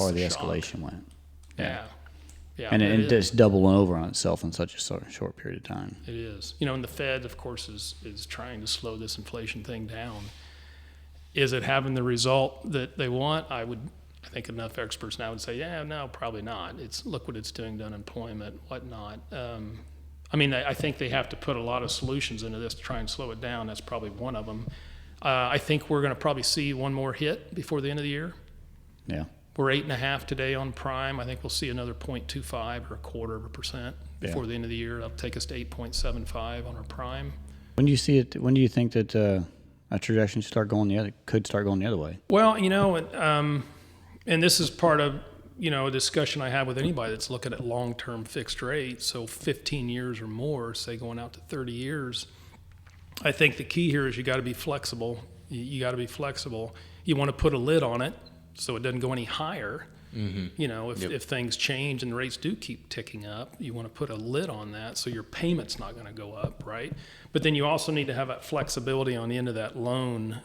far the shock. escalation went. Yeah. Yeah. And it just doubling over on itself in such a short period of time. It is. You know, and the Fed, of course, is trying to slow this inflation thing down. Is it having the result that they want? I think enough experts now would say, yeah, no, probably not. Look what it's doing to unemployment, whatnot. I mean, I think they have to put a lot of solutions into this to try and slow it down. That's probably one of them. I think we're going to probably see one more hit before the end of the year. Yeah. We're 8.5 today on prime. I think we'll see another 0.25 or 1/4% before the end of the year. That'll take us to 8.75 on our prime. When do you see it? When do you think that a trajectory could start going the other way? Well, you know, and this is part of, you know, a discussion I have with anybody that's looking at long-term fixed rates, so 15 years or more, say going out to 30 years. I think the key here is you got to be flexible. You got to be flexible. You want to put a lid on it so it doesn't go any higher. Mm-hmm. You know, if things change and the rates do keep ticking up, you want to put a lid on that so your payment's not going to go up, right? But then you also need to have that flexibility on the end of that loan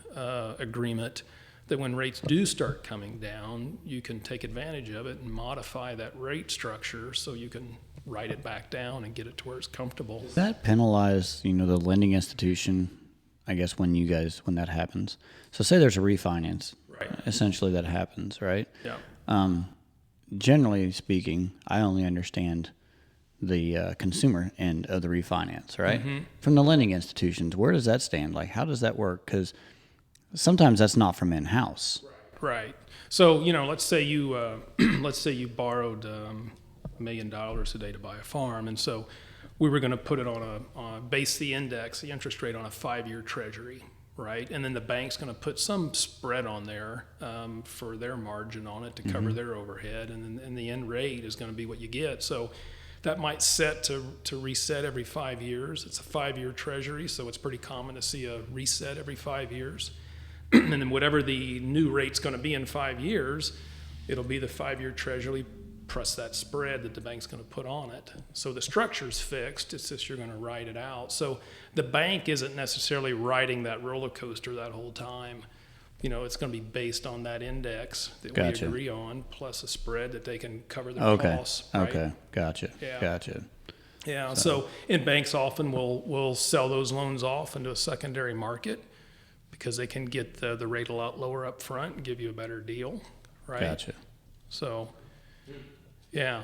agreement that when rates do start coming down, you can take advantage of it and modify that rate structure so you can write it back down and get it to where it's comfortable. Does that penalize, you know, the lending institution, I guess, when that happens? So say there's a refinance, right? Essentially that happens, right? Yeah. Generally speaking, I only understand the consumer end of the refinance, right? Mm-hmm. From the lending institutions, where does that stand? Like, how does that work? Because sometimes that's not from in-house. Right. So, you know, let's say you borrowed $1 million today to buy a farm, and so we were going to put it on base the interest rate on a 5-year treasury, right? And then the bank's going to put some spread on there for their margin on it to cover their overhead, and the end rate is going to be what you get. So that might set to reset every 5 years. It's a 5-year treasury, so it's pretty common to see a reset every 5 years. And then whatever the new rate's going to be in 5 years, it'll be the 5-year treasury plus that spread that the bank's going to put on it. So the structure's fixed. It's just you're going to ride it out. So the bank isn't necessarily riding that roller coaster that whole time. You know, it's going to be based on that index that we agree on, plus a spread that they can cover their costs. Right? Okay, gotcha. Yeah. Gotcha. Yeah. So and banks often will sell those loans off into a secondary market because they can get the rate a lot lower up front and give you a better deal, right? Gotcha. So, yeah.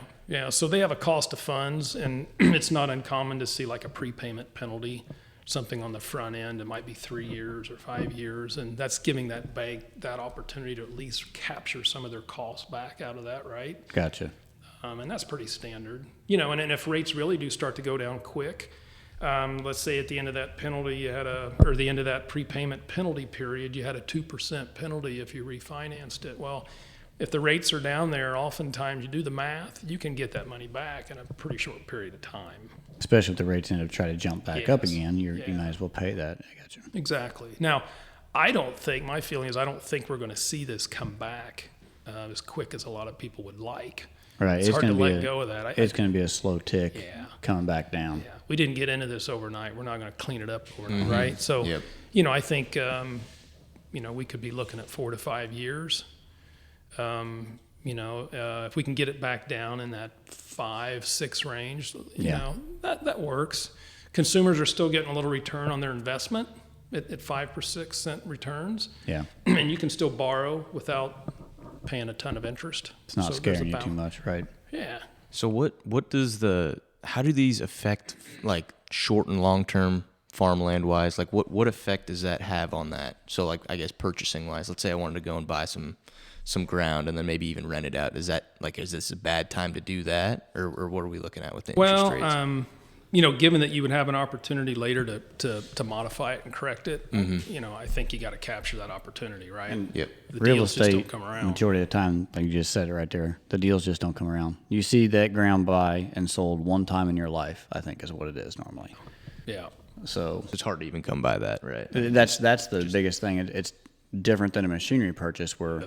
So they have a cost of funds, and it's not uncommon to see like a prepayment penalty, something on the front end. It might be 3 years or 5 years, and that's giving that bank that opportunity to at least capture some of their costs back out of that, right? Gotcha. And that's pretty standard. You know, and if rates really do start to go down quick, let's say at the end of that penalty or the end of that prepayment penalty period, you had a 2% penalty if you refinanced it. Well, if the rates are down there, oftentimes you do the math, you can get that money back in a pretty short period of time. Especially if the rates end up trying to jump back up again, you might as well pay that. I got you. Exactly. Now, my feeling is I don't think we're going to see this come back as quick as a lot of people would like. Right. It's hard to let go of that. It's going to be a slow tick coming back down. Yeah. We didn't get into this overnight. We're not going to clean it up overnight, right? So, you know, I think, you know, we could be looking at 4 to 5 years. You know, if we can get it back down in that 5-6 range, you know, that works. Consumers are still getting a little return on their investment at 5 or 6 cent returns. Yeah. And you can still borrow without paying a ton of interest. It's not scaring you too much, right? Yeah. So how do these affect like short and long term farmland wise? Like what effect does that have on that? So like, I guess purchasing wise, let's say I wanted to go and buy some ground and then maybe even rent it out. Is this a bad time to do that? Or what are we looking at with the interest rates? Well, you know, given that you would have an opportunity later to modify it and correct it, you know, I think you got to capture that opportunity, right? And the real deals estate, just don't come around. Majority of the time, like you just said it right there, the deals just don't come around. You see that ground buy and sold one time in your life, I think is what it is normally. Yeah. So it's hard to even come by that, right? That's the biggest thing. It's different than a machinery purchase where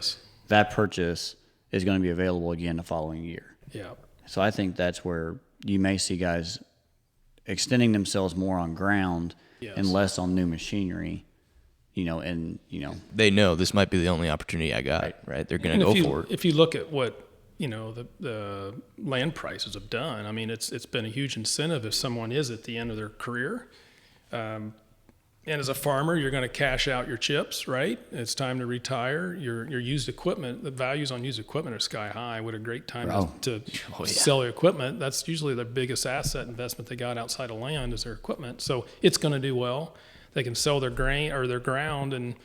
that purchase is going to be available again the following year. Yeah. So I think that's where you may see guys extending themselves more on ground and less on new machinery, and They know this might be the only opportunity I got, right? They're going to go for it. If you look at what the land prices have done, I mean, it's been a huge incentive if someone is at the end of their career. And as a farmer, you're going to cash out your chips, right? It's time to retire. Your used equipment, the values on used equipment are sky high. What a great time to sell your equipment. That's usually their biggest asset investment they got outside of land is their equipment. So it's going to do well. They can sell their grain or their ground, and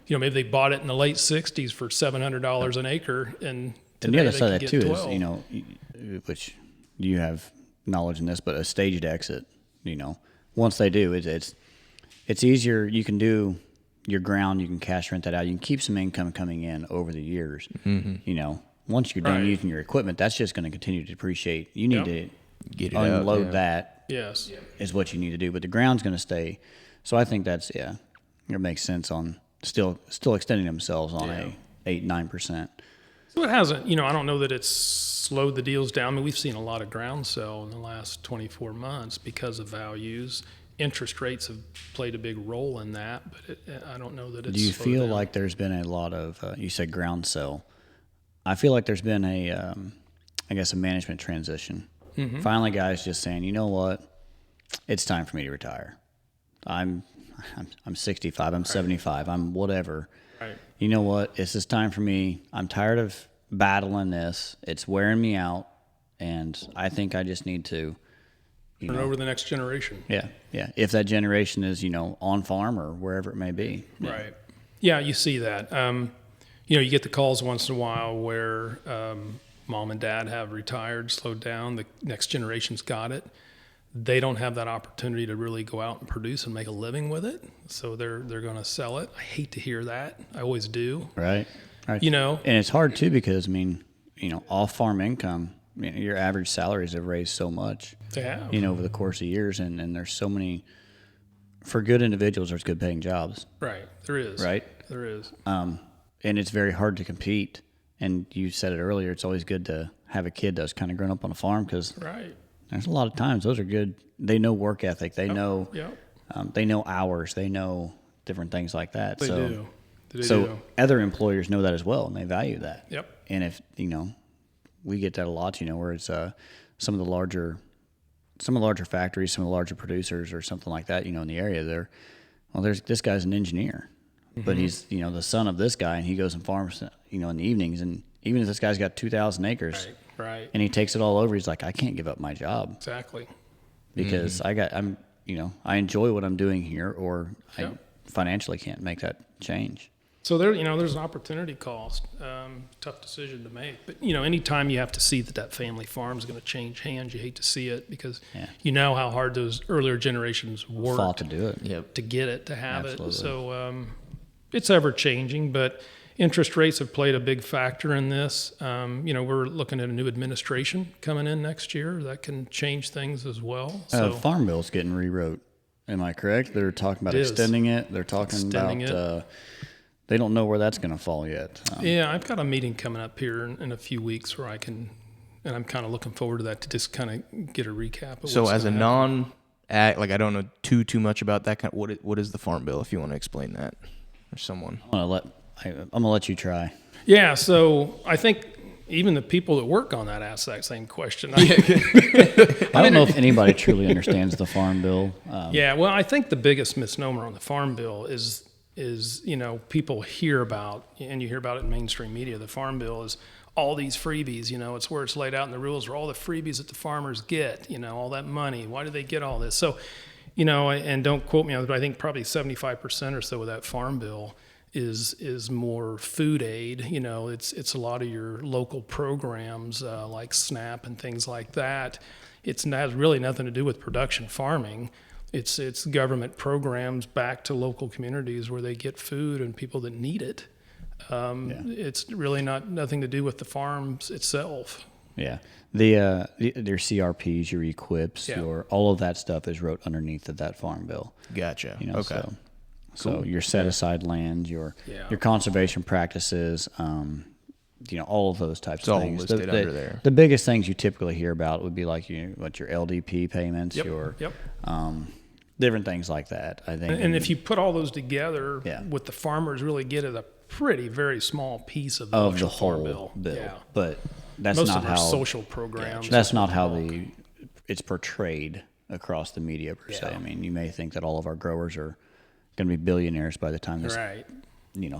maybe they bought it in the late '60s for $700 an acre, and the other side of that too is which you have knowledge in this, but a staged exit. Once they do, it's easier. You can do your ground. You can cash rent that out. You can keep some income coming in over the years. Mm-hmm. Once you're done using your equipment, that's just going to continue to depreciate. You need to get it unload out, that. Yes, is what you need to do. But the ground's going to stay. So I think that's it makes sense on still extending themselves on 8-9%. So it hasn't. I don't know that it's slowed the deals down. I mean, we've seen a lot of ground sell in the last 24 months because of values. Interest rates have played a big role in that, but I don't know that it's. Do you feel like there's been a lot of? You said ground sell. I feel like there's been a management transition. Mm-hmm. Finally, guys just saying, you know what, it's time for me to retire. I'm 65. I'm 75. I'm whatever. Right. You know what? It's just time for me. I'm tired of battling this. It's wearing me out, and I think I just need to. Turn over the next generation. Yeah. If that generation is, on farm or wherever it may be. Yeah. Right. Yeah, you see that. You get the calls once in a while where mom and dad have retired, slowed down. The next generation's got it. They don't have that opportunity to really go out and produce and make a living with it, so they're going to sell it. I hate to hear that. I always do. Right. And it's hard too because off farm income. Your average salaries have raised so much. They have. Over the course of years, and there's so many. For good individuals, there's good paying jobs. Right. There is. Right. There is. And it's very hard to compete. And you said it earlier. It's always good to have a kid that's kind of grown up on a farm because there's a lot of times those are good. They know work ethic. They know. They know hours. They know different things like that. They do. Other employers know that as well, and they value that. Yep. And if we get that a lot, where it's some of the larger factories, some of the larger producers or something like that, in the area. There's this guy's an engineer, but he's the son of this guy, and he goes and farms, in the evenings, and even if this guy's got 2,000 acres, right, and he takes it all over, he's like, I can't give up my job exactly because I enjoy what I'm doing here, or I financially can't make that change. So there's an opportunity cost, tough decision to make. But anytime you have to see that family farm is going to change hands, you hate to see it because you know how hard those earlier generations worked fought to do it, to get it, to have Absolutely. it. So it's ever changing, but interest rates have played a big factor in this. We're looking at a new administration coming in next year that can change things as well. So Farm Bill's getting rewrote. Am I correct? They're talking about extending it. They're talking about. They don't know where that's going to fall yet. I've got a meeting coming up here in a few weeks where and I'm kind of looking forward to that to just kind of get a recap. So as a I don't know too much about that kind. What is the Farm Bill? If you want to explain that, or someone. I'm gonna let you try. Yeah. So I think even the people that work on that ask that same question. I don't know if anybody truly understands the Farm Bill. Well, I think the biggest misnomer on the Farm Bill is people hear about, and you hear about it in mainstream media, the Farm Bill is all these freebies, it's where it's laid out in the rules are all the freebies that the farmers get, all that money. Why do they get all this? So, and don't quote me on it, but I think probably 75% or so of that Farm Bill is more food aid. It's a lot of your local programs like SNAP and things like that. It has really nothing to do with production farming. It's government programs back to local communities where they get food and people that need it. It's really nothing to do with the farms itself. Yeah, their CRPs, your equips, your all of that stuff is wrote underneath of that Farm Bill. Gotcha. Okay. So your set aside land, your conservation practices, all of those types of things. It's all listed under there. The biggest things you typically hear about would be like your LDP payments, different things like that, I think. And if you put all those together, Yeah. what the farmers really get is a pretty, very small piece of the, of the actual farm whole bill. Yeah. But that's Most not of our how social programs. that's not how it's portrayed across the media per se. Yeah. I mean, you may think that all of our growers are going to be billionaires by the time this Right.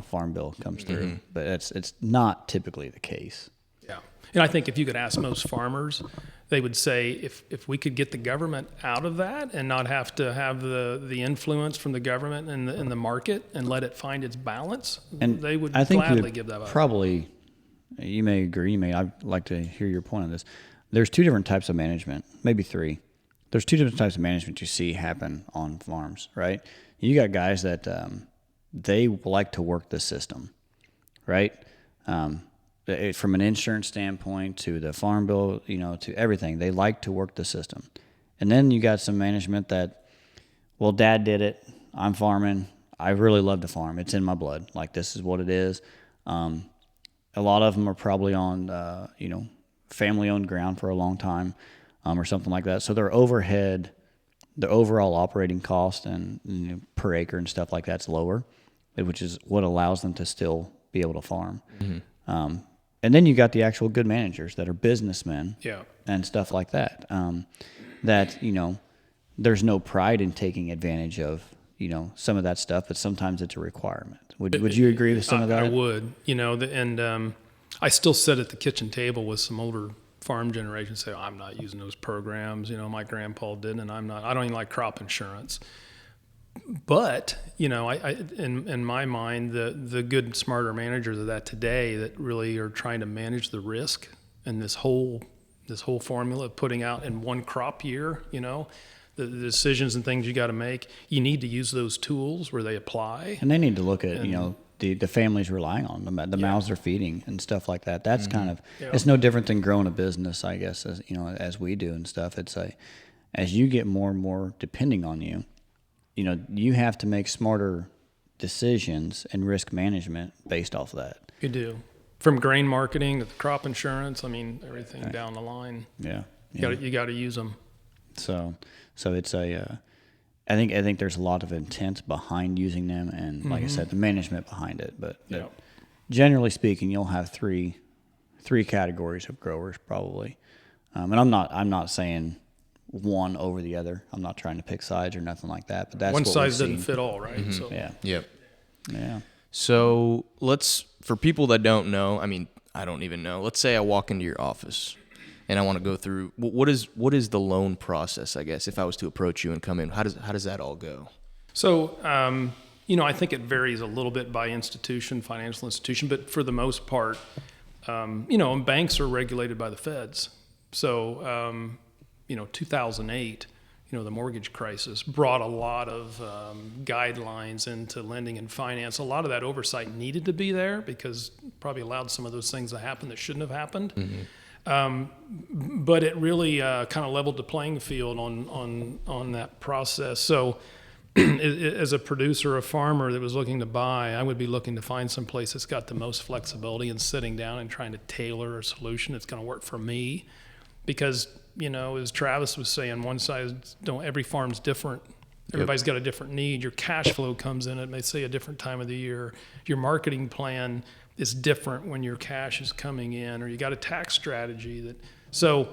farm bill comes through, but it's not typically the case. Yeah. And I think if you could ask most farmers, they would say if we could get the government out of that and not have to have the influence from the government and the market and let it find its balance, And they would I think gladly give that up. probably, you may agree, I'd like to hear your point on this. There's two different types of management, maybe three. There's two different types of management you see happen on farms, right? You got guys that they like to work the system, right? From an insurance standpoint to the farm bill, to everything, they like to work the system. And then you got some management that, well, Dad did it. I'm farming. I really love to farm. It's in my blood. Like, this is what it is. A lot of them are probably on, family-owned ground for a long time, or something like that. So their overhead, the overall operating cost and per acre and stuff like that's lower, which is what allows them to still be able to farm. And then you got the actual good managers that are businessmen, Yeah. and stuff like that. That there's no pride in taking advantage of some of that stuff, but sometimes it's a requirement. Would you agree with some of that? I would, and I still sit at the kitchen table with some older farm generation say, I'm not using those programs. My grandpa didn't, and I don't even like crop insurance. But, I in my mind, the good, smarter managers of that today that really are trying to manage the risk and this whole formula of putting out in one crop year, the decisions and things you got to make, you need to use those tools where they apply. And they need to look at, the families relying on them, the mouths they're feeding and stuff like that. That's kind of, it's no different than growing a business, I guess, as we do and stuff. It's as you get more and more depending on you, you have to make smarter decisions and risk management based off of that. You do. From grain marketing to the crop insurance, everything down the line. Yeah. You got to use them. So it's I think there's a lot of intent behind using them, and like I said, the management behind it. But generally speaking, you'll have three categories of growers probably. And I'm not saying one over the other. I'm not trying to pick sides or nothing like that. But that's one what size we've doesn't seen. fit all, right? Mm-hmm. So Yep. Yeah. So for people that don't know, I don't even know. Let's say I walk into your office and I want to go through, what is the loan process, I guess, if I was to approach you and come in? How does that all go? So, I think it varies a little bit by institution, financial institution, but for the most part, banks are regulated by the feds. So, 2008, the mortgage crisis brought a lot of guidelines into lending and finance. A lot of that oversight needed to be there because probably allowed some of those things to happen that shouldn't have happened. But it really kind of leveled the playing field on that process. So as a producer, a farmer that was looking to buy, I would be looking to find some place that's got the most flexibility and sitting down and trying to tailor a solution that's going to work for me. Because, as Travis was saying, every farm's different. Everybody's got a different need. Your cash flow comes in at, may say, a different time of the year. Your marketing plan is different when your cash is coming in, or you got a tax strategy so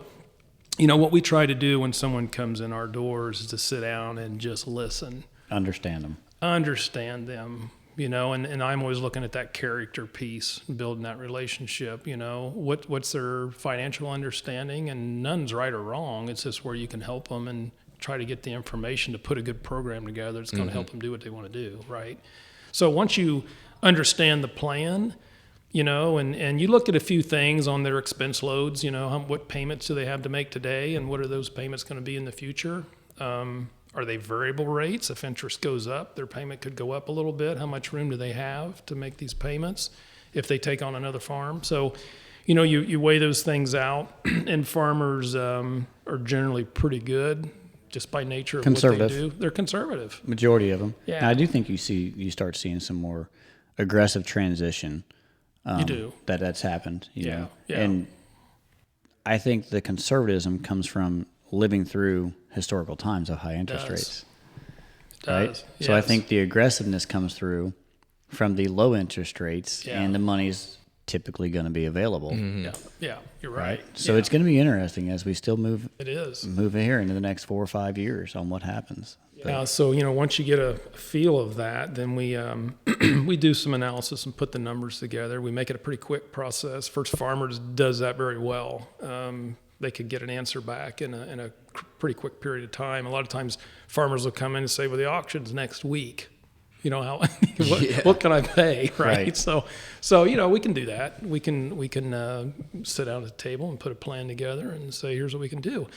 what we try to do when someone comes in our doors is to sit down and just listen, understand them, and I'm always looking at that character piece, building that relationship. What's their financial understanding, and none's right or wrong. It's just where you can help them and try to get the information to put a good program together that's going to help them do what they want to do, right? So once you understand the plan, and you look at a few things on their expense loads, what payments do they have to make today, and what are those payments going to be in the future? Are they variable rates? If interest goes up, their payment could go up a little bit. How much room do they have to make these payments if they take on another farm? So, you weigh those things out, and farmers are generally pretty good just by nature of what they do. They're conservative. Majority of them. Yeah. Now, I do think you start seeing some more aggressive transition. You do. That's happened. You know? Yeah. And I think the conservatism comes from living through historical times of high interest rates. right? Does, So I yes. think the aggressiveness comes through from the low interest rates, Yeah. and the money's typically going to be available, Yeah, you're right? right. So Yeah, it's going to be interesting as we still move it is. here into the next 4 or 5 years on what happens. Yeah, so once you get a feel of that, then we we do some analysis and put the numbers together. We make it a pretty quick process. First Farmers does that very well. They could get an answer back in a pretty quick period of time. A lot of times, farmers will come in and say, "Well, the auction's next week. How what can I pay?" Right? So we can do that. We can sit down at the table and put a plan together and say, "Here's what we can do."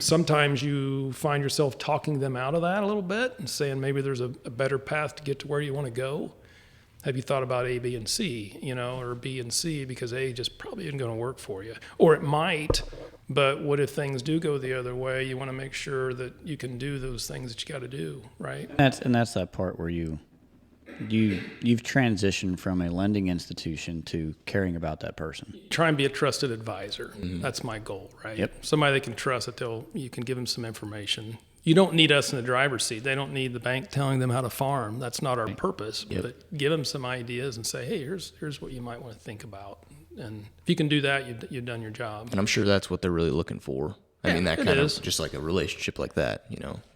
Sometimes you find yourself talking them out of that a little bit and saying maybe there's a better path to get to where you want to go. Have you thought about A, B, and C, or B and C, because A just probably isn't going to work for you. Or it might, but what if things do go the other way? You want to make sure that you can do those things that you got to do, right? That's that part where you've transitioned from a lending institution to caring about that person. Try and be a trusted advisor. That's my goal, right? Yep. Somebody they can trust that you can give them some information. You don't need us in the driver's seat. They don't need the bank telling them how to farm. That's not our purpose. Yep. But give them some ideas and say, hey, here's what you might want to think about. And if you can do that, you've done your job. And I'm sure that's what they're really looking for. I mean, that it kind is. of just like a relationship like that,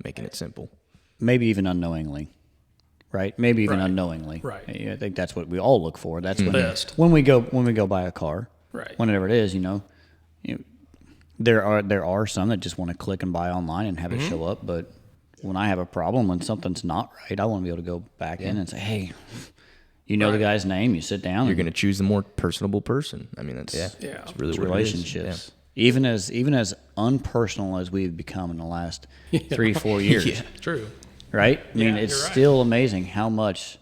making it simple. Maybe even unknowingly, right? Maybe even Right. unknowingly. Right. I think that's what we all look for. That's Best. when we go buy a car, Right. whenever it is, there are some that just want to click and buy online and have it show up. But when I have a problem, when something's not right, I want to be able to go back in and say, hey, the guy's name. You sit down. You're going to choose the more personable person. I mean, that's Yeah. it's really It's what relationships. It is. Even as unpersonal as we've become in the last 3-4 years, Yeah. True. right? I mean, Yeah, it's you're right. still amazing how much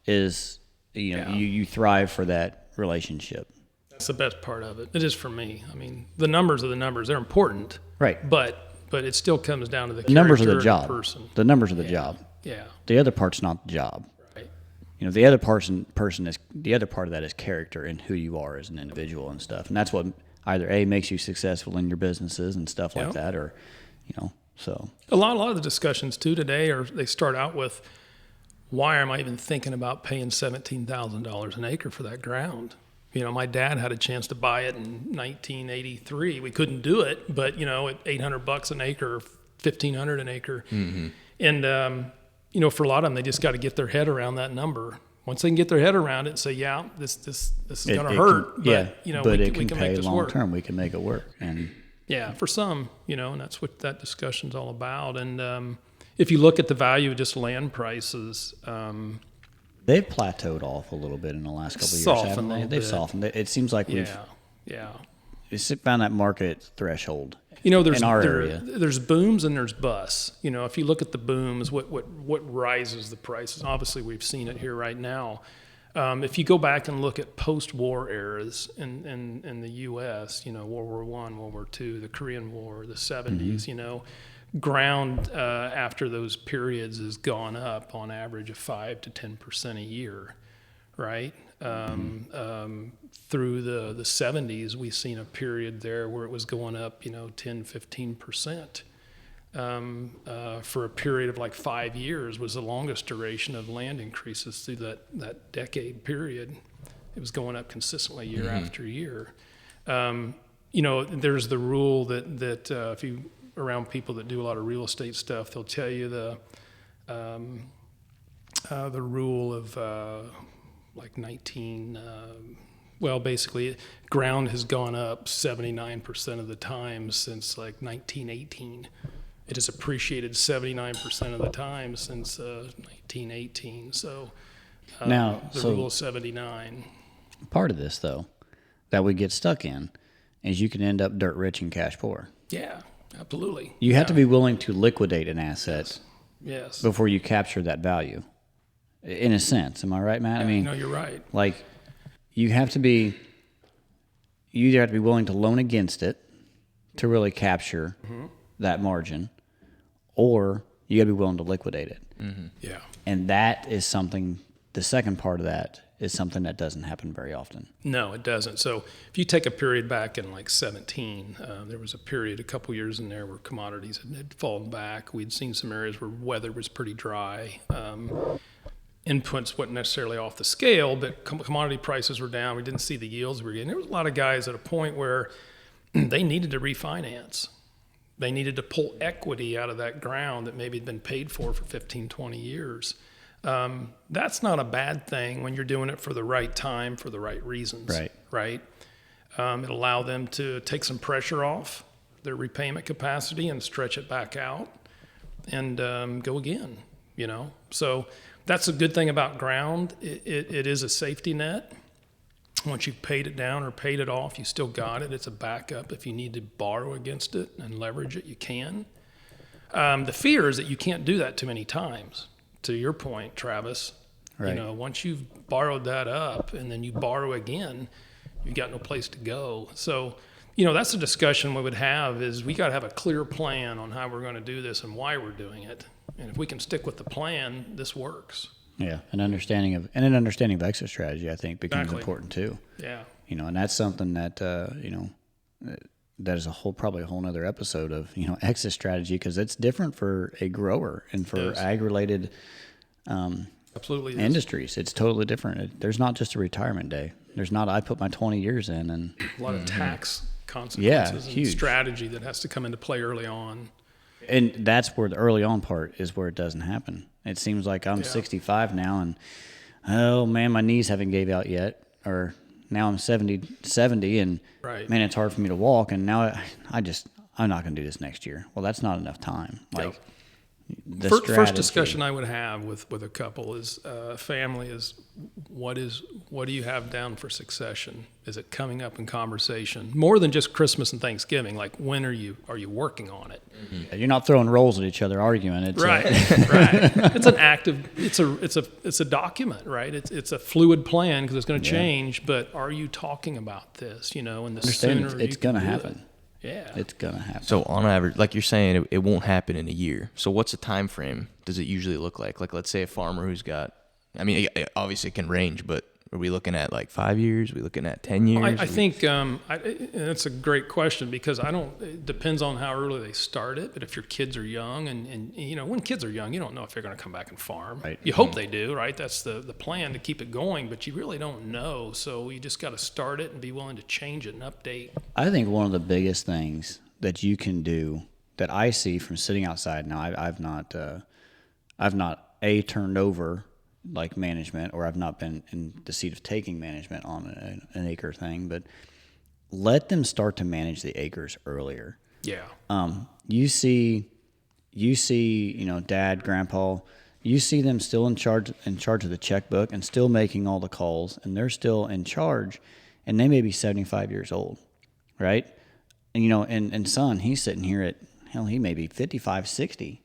is Yeah. you thrive for that relationship, That's the best part of it. It is for me. I mean, the numbers are the numbers. They're important. right? But it still comes down to the The numbers are character the of job. person. The numbers are the job. Yeah. The other part's not the job. Right. The other person is the other part of that is character and who you are as an individual and stuff, and that's what either A, makes you successful in your businesses and stuff like Yeah. that, or so. A lot of the discussions too today they start out with, why am I even thinking about paying $17,000 an acre for that ground? My dad had a chance to buy it in 1983. We couldn't do it, but at $800 an acre, $1,500 an acre, and for a lot of them, they just got to get their head around that number. Once they can get their head around it and say, yeah, this is going to hurt, but but we it can can pay make this long work. term. We can make it work, and Yeah, for some, and that's what that discussion's all about. And if you look at the value of just land prices, they've plateaued off a little bit in the last couple of years, Softened haven't a they? little They've bit. softened. It seems like yeah. we've found that market threshold. There's in our area. there's booms and there's busts. If you look at the booms, what rises the prices? Obviously, we've seen it here right now. If you go back and look at post-war eras in the U.S., World War I, World War II, the Korean War, the 70s, ground after those periods has gone up on average of 5 to 10% a year, right? Through the 70s, we've seen a period there where it was going up, 10, 15%. For a period of like 5 years was the longest duration of land increases through that decade period. It was going up consistently year after year. There's the rule that if you around people that do a lot of real estate stuff, they'll tell you the rule of basically ground has gone up 79% of the time since like 1918. It has appreciated 79% of the time since 1918. So Now, the rule of 79. part of this, though, that we get stuck in is you can end up dirt rich and cash poor. Yeah, absolutely. You have to be willing to liquidate an asset Yes. before you capture that value. In a sense, am I right, Matt? I mean, No, you're right. like you either have to be willing to loan against it to really capture that margin, or you got to be willing to liquidate it. Yeah. And that is something. The second part of that is something that doesn't happen very often. No, it doesn't. So if you take a period back in like 17, there was a period, a couple years in there where commodities had fallen back. We'd seen some areas where weather was pretty dry. Inputs weren't necessarily off the scale, but commodity prices were down. We didn't see the yields we were getting. There was a lot of guys at a point where they needed to refinance. They needed to pull equity out of that ground that maybe had been paid for 15, 20 years. That's not a bad thing when you're doing it for the right time, for the right reasons. Right. It'll allow them to take some pressure off their repayment capacity and stretch it back out and go again, So that's a good thing about ground. It is a safety net. Once you've paid it down or paid it off, you still got it. It's a backup. If you need to borrow against it and leverage it, you can. The fear is that you can't do that too many times. To your point, Travis, right. Once you've borrowed that up and then you borrow again, you've got no place to go. So, that's a discussion we would have is we got to have a clear plan on how we're going to do this and why we're doing it. And if we can stick with the plan, this works. Yeah, an understanding of exit strategy, I think, becomes important too. Yeah, and that's something that that is probably a whole nother episode of exit strategy, because it's different for a grower and for ag-related absolutely industries. It's totally different. There's not just a retirement day. There's not I put my 20 years in and a lot of tax consequences and huge strategy that has to come into play early on. And that's where the early on part is where it doesn't happen. It seems like I'm 65 now, and oh man, my knees haven't gave out yet, or now I'm 70, and man, it's hard for me to walk, and now I'm not going to do this next year. Well, that's not enough time. Like the first discussion I would have with a couple is family is what do you have down for succession? Is it coming up in conversation more than just Christmas and Thanksgiving? Like when are you working on it? Mm-hmm. You're not throwing rolls at each other arguing. It's right. It's an active. It's a document, right? It's a fluid plan because it's going to change. But are you talking about this? And the sooner it's going to happen. Yeah, it's going to happen. So on average, like you're saying, it won't happen in a year. So what's the time frame does it usually look like? Like let's say a farmer who's got, obviously it can range, but are we looking at like 5 years? Are we looking at 10 years? I think that's a great question because it depends on how early they start it. But if your kids are young and when kids are young, you don't know if they're going to come back and farm. Right. You hope they do, right? That's the plan to keep it going, but you really don't know. So you just got to start it and be willing to change it and update. I think one of the biggest things that you can do that I see from sitting outside now, I've not turned over like management, or I've not been in the seat of taking management on an acre thing, but let them start to manage the acres earlier. Yeah. You see, dad, grandpa, you see them still in charge of the checkbook and still making all the calls, and they're still in charge, and they may be 75 years old, right? And, and son, he's sitting here at, he may be 55, 60.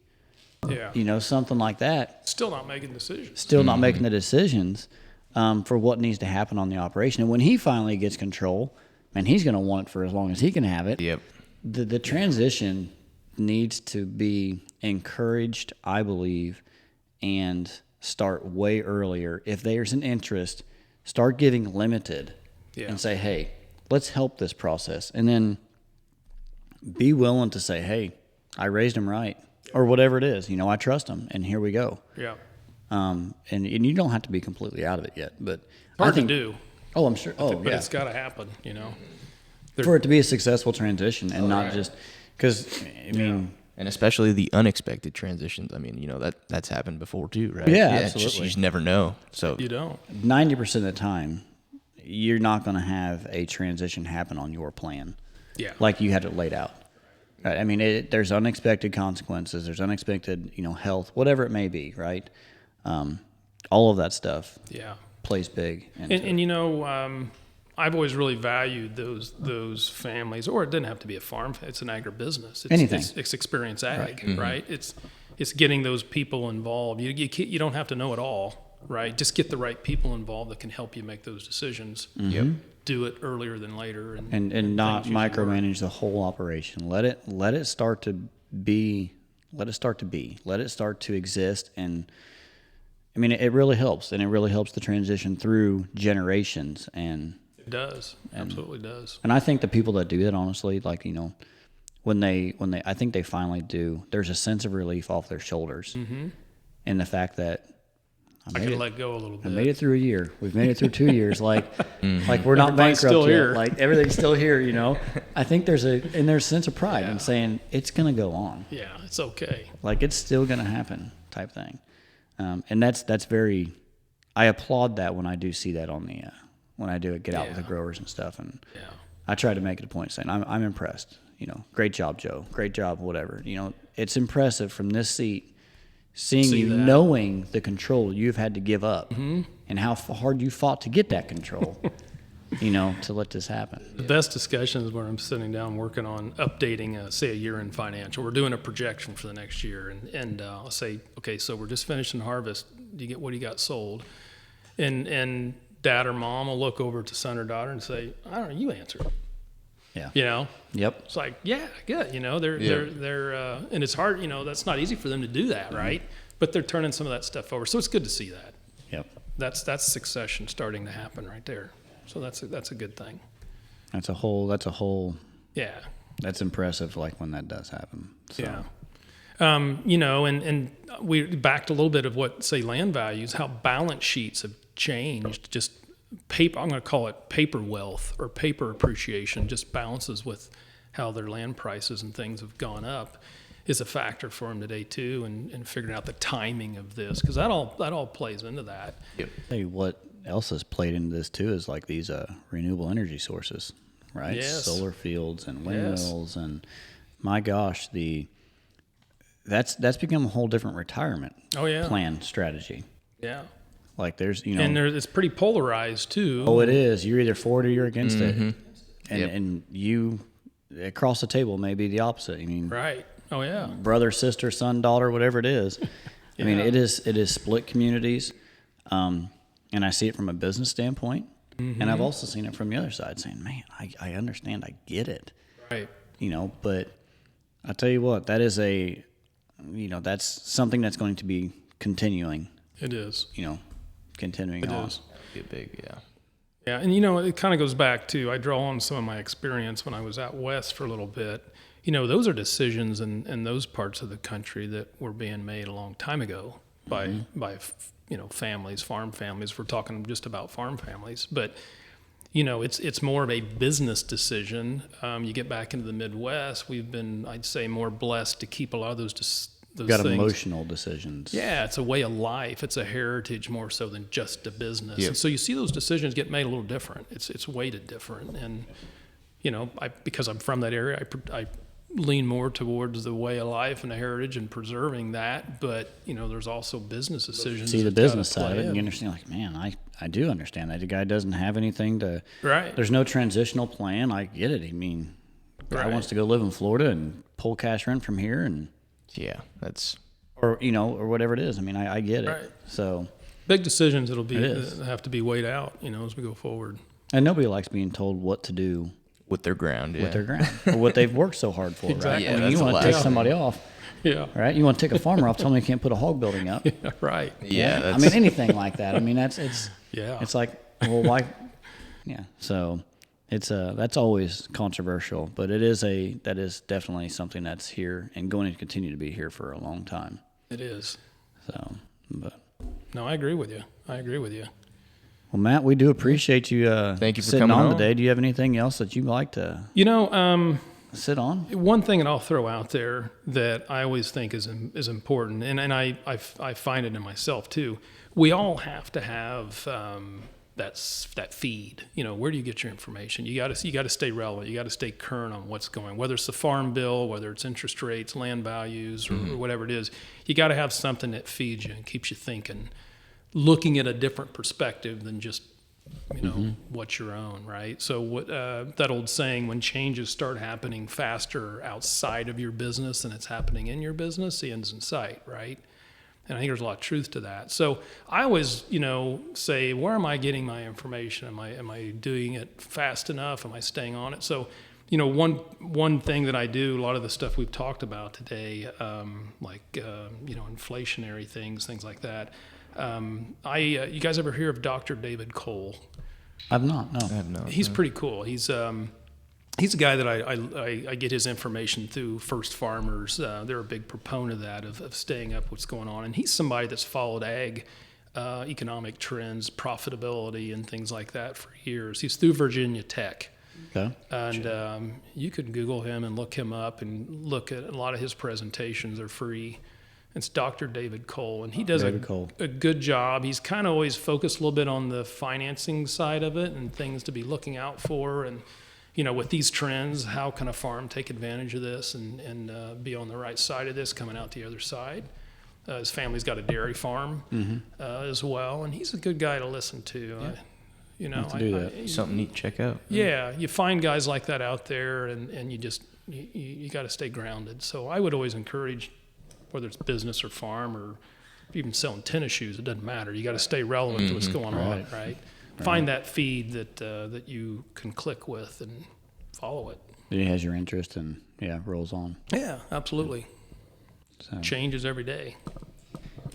Yeah. Something like that. Still not making decisions. Still not making the decisions for what needs to happen on the operation. And when he finally gets control, man, he's going to want it for as long as he can have it. Yep. The transition needs to be encouraged, I believe, and start way earlier. If there's an interest, start giving limited and say, hey, let's help this process. And then be willing to say, hey, I raised him right. Or whatever it is, I trust them, and here we go. Yeah. And you don't have to be completely out of it yet, but hard to do. Oh, I'm sure. But it's got to happen, for it to be a successful transition, and not just because and especially the unexpected transitions. That's happened before too, right? Yeah, absolutely. You just never know. So you don't. 90% of the time, you're not going to have a transition happen on your plan. Yeah. Like you had it laid out. Right. There's unexpected consequences. There's unexpected, health, whatever it may be, right? All of that stuff plays big. I've always really valued those families, or it doesn't have to be a farm. It's an agribusiness. Anything. It's experience ag, right? Mm-hmm. Right? It's getting those people involved. You don't have to know it all, right? Just get the right people involved that can help you make those decisions. Mm-hmm. Yep. Do it earlier than later, and not micromanage the whole operation. Let it start to be. Let it start to exist, and I mean, it really helps, and it really helps the transition through generations. And It does. Absolutely does. I think the people that do that, honestly, like, when they, I think they finally do, there's a sense of relief off their shoulders. Mm-hmm. And the fact that I can let go a little I bit. made it through a year. We've made it through 2 years. Like we're not Everybody's bankrupt still yet. here. Like everything's still here, I think there's a sense of pride in saying it's going to go on. Yeah, it's okay. Like it's still going to happen type thing. And that's very, I applaud that when I do see that on the, when I do it, get out with the growers and stuff. And I try to make it a point saying, I'm impressed, great job, Joe, great job, whatever. It's impressive from this seat, seeing you knowing the control you've had to give up and how hard you fought to get that control, to let this happen. The best discussion is when I'm sitting down working on updating, say, a year-end financial. We're doing a projection for the next year, and I'll say, okay, so we're just finishing harvest. What do you got sold? And dad or mom will look over to son or daughter and say, I don't know, you answer it. Yeah. Yep. It's like, yeah, good. They're and it's hard. That's not easy for them to do that, right? But they're turning some of that stuff over, so it's good to see that. Yep. That's succession starting to happen right there. So that's a good thing. That's a whole. Yeah. That's impressive. Like when that does happen. So. Yeah. And we backed a little bit of what, say, land values, how balance sheets have changed. Just paper, I'm going to call it paper wealth or paper appreciation, just balances with how their land prices and things have gone up is a factor for them today too, and figuring out the timing of this, because that all plays into that. Yep. Hey, what else has played into this too is like these renewable energy sources, right? Yes. Solar fields and windmills, and my gosh, that's become a whole different retirement plan strategy. Yeah. Like there's and it's pretty polarized too. Oh, it is. You're either for it or you're against it, and Yep. and you across the table may be the opposite. I mean, Right. Oh yeah. brother, sister, son, daughter, whatever it is. I mean, it is split communities, and I see it from a business standpoint, and I've also seen it from the other side, saying, "Man, I understand, I get it." Right. But I tell you what, that is that's something that's going to be continuing. It is. Continuing It on. is. Be a big, yeah. Yeah, and it kind of goes back to, I draw on some of my experience when I was out west for a little bit. Those are decisions in those parts of the country that were being made a long time ago by families, farm families. We're talking just about farm families, but it's more of a business decision. You get back into the Midwest, we've been, I'd say, more blessed to keep a lot of those Got things. emotional decisions. Yeah, it's a way of life. It's a heritage more so than just a business. Yep. And so you see those decisions get made a little different. It's weighted different. And, because I'm from that area, I lean more towards the way of life and the heritage and preserving that. But, there's also business decisions. See the that gotta business side of play it, and you in. understand, like, man, I do understand that. The guy doesn't have anything to. Right. There's no transitional plan. I get it. I mean, guy Right. wants to go live in Florida and pull cash rent from here, and Yeah, that's or whatever it is. I mean, I get it. Right. So, Big decisions It is. have to be weighed out, as we go forward. and nobody likes being told what to do with their ground, yeah. with their ground or what they've worked so hard for. Exactly. Right? Yeah, I mean, that's you the want to take last somebody off, Yeah. right? You want to take a farmer off, tell them they can't put a hog building up. Right. Yeah, I that's, mean, anything like that. I mean, it's Yeah. It's like, well, why? Yeah. So it's that's always controversial, but that is definitely something that's here and going to continue to be here for a long time. It is. So, but No, I agree with you. well, Matt, we do appreciate you. Thank you for sitting coming on on. today. Do you have anything else that you'd like to sit on? One thing that I'll throw out there that I always think is important, and I find it in myself too. We all have to have that feed. Where do you get your information? You got to stay relevant. You got to stay current on what's going. Whether it's the farm bill, whether it's interest rates, land values, or whatever it is, you got to have something that feeds you and keeps you thinking, looking at a different perspective than just what's your own, right? So what that old saying, when changes start happening faster outside of your business than it's happening in your business, the end's in sight, right? And I think there's a lot of truth to that. So I always, say, where am I getting my information? Am I doing it fast enough? Am I staying on it? So, one thing that I do, a lot of the stuff we've talked about today, inflationary things like that. You guys ever hear of Dr. David Cole? I've not. No. I have no. He's pretty cool. He's a guy that I get his information through First Farmers. They're a big proponent of that, of staying up what's going on. And he's somebody that's followed ag economic trends, profitability, and things like that for years. He's through Virginia Tech. Okay. And you could Google him and look him up and look at a lot of his presentations. They're free. It's Dr. David Cole, and he does a good job. He's kind of always focused a little bit on the financing side of it and things to be looking out for. And, with these trends, how can a farm take advantage of this and be on the right side of this, coming out the other side? His family's got a dairy farm as well, and he's a good guy to listen to. Yeah. Something neat to check out. Yeah, you find guys like that out there, and you got to stay grounded. So I would always encourage, whether it's business or farm or even selling tennis shoes, it doesn't matter. You got to stay relevant to what's going on, right? Find that feed that you can click with and follow it. It has your interest and rolls on. Yeah, absolutely. So. Changes every day.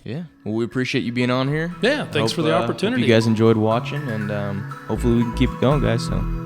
Yeah. Well, we appreciate you being on here. Yeah, thanks for the opportunity. Hope you guys enjoyed watching, and hopefully we can keep it going, guys. So.